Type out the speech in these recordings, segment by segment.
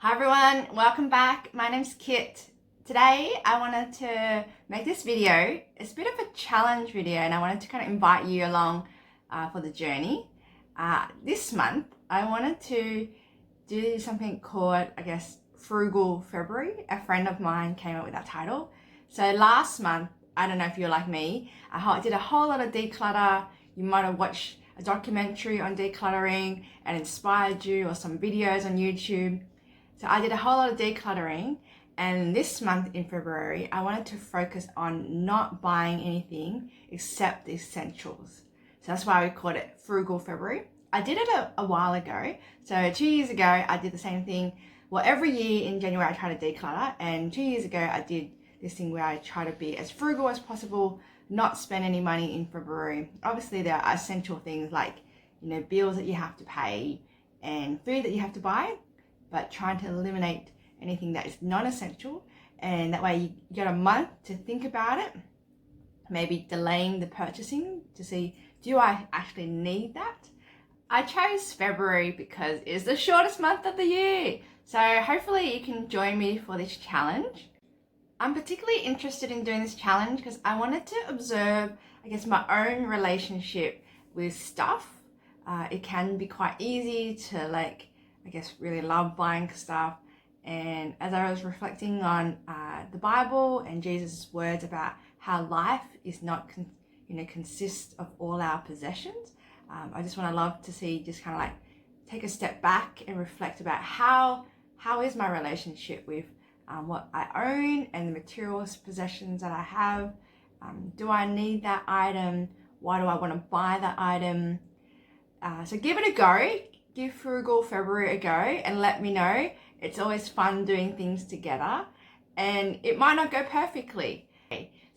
Hi everyone, welcome back. My name's Kit. Today I wanted to make this video. It's a bit of a challenge video and I wanted to kind of invite you along for the journey. This month I wanted to do something called, Frugal February. A friend of mine came up with that title. So last month, I don't know if you're like me, I did a whole lot of declutter. You might have watched a documentary on decluttering and inspired you, or some videos on YouTube. So I did a whole lot of decluttering, and this month in February, I wanted to focus on not buying anything except the essentials. So that's why we called it Frugal February. I did it a while ago. So 2 years ago, I did the same thing. Well, every year in January, I try to declutter, and 2 years ago, I did this thing where I try to be as frugal as possible, not spend any money in February. Obviously, there are essential things like, bills that you have to pay and food that you have to buy, but trying to eliminate anything that is non-essential. And that way you got a month to think about it, maybe delaying the purchasing to see, do I actually need that? I chose February because it's the shortest month of the year. So hopefully you can join me for this challenge. I'm particularly interested in doing this challenge because I wanted to observe, my own relationship with stuff. It can be quite easy to really love buying stuff. And as I was reflecting on the Bible and Jesus' words about how life is not consists of all our possessions, I just love to see, take a step back and reflect about how is my relationship with what I own and the materials possessions that I have. Do I need that item? Why do I want to buy that item? So give it a go. Give Frugal February a go and let me know. It's always fun doing things together, and it might not go perfectly.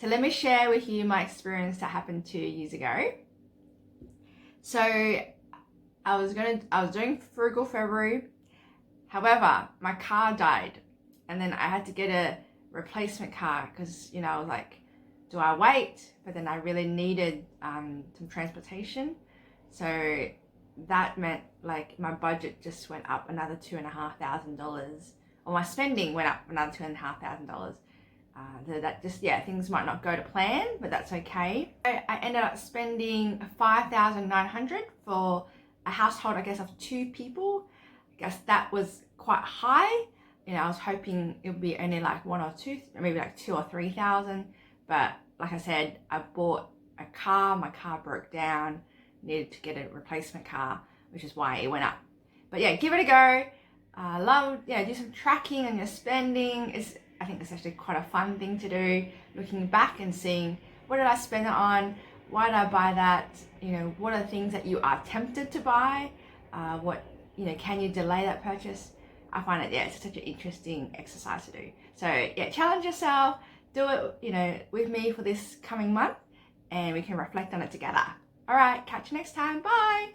So let me share with you my experience that happened 2 years ago. So I was doing Frugal February. However, my car died, and then I had to get a replacement car because, I was like, do I wait? But then I really needed some transportation. So that meant my budget just went up another $2,500, or my spending went up another $2,500. Things might not go to plan, but that's okay. I ended up spending $5,900 for a household, of 2 people. I guess that was quite high. I was hoping it would be only one or two, maybe 2,000 or 3,000. But like I said, I bought a car. My car broke down. Needed to get a replacement car, which is why it went up. But yeah, give it a go. Do some tracking on your spending. I think it's actually quite a fun thing to do. Looking back and seeing, what did I spend it on? Why did I buy that? What are the things that you are tempted to buy? Can you delay that purchase? I find it's such an interesting exercise to do. So yeah, challenge yourself. Do it, with me for this coming month, and we can reflect on it together. All right, catch you next time. Bye.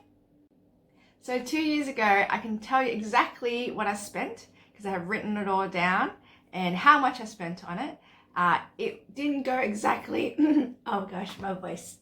So 2 years ago, I can tell you exactly what I spent because I have written it all down and how much I spent on it. It didn't go exactly, oh gosh, my voice.